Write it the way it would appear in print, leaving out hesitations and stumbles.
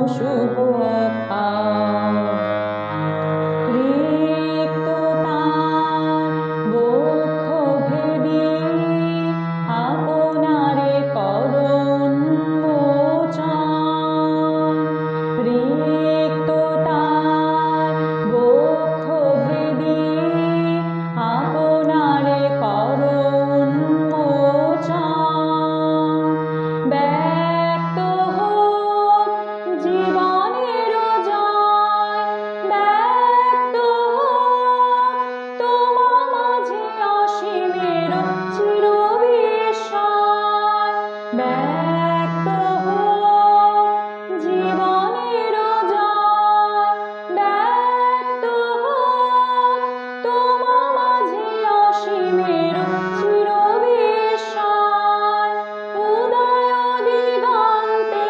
শুভ অক্ষয়। রিক্ততার বক্ষ ভেদি আপনারে করুণ মোচন। রিক্ততার বক্ষ ভেদি আপনারে করুণ মোচন। ব্যক্ত হোক জীবনের জয়, ব্যক্ত হোক তোমা মাঝে অসীমের চিরবিস্ময়। ব্যক্ত হোক জীবনের জয়, ব্যক্ত হোক তোমা মাঝে অসীমের চিরবিস্ময়। উদয় দিগন্তে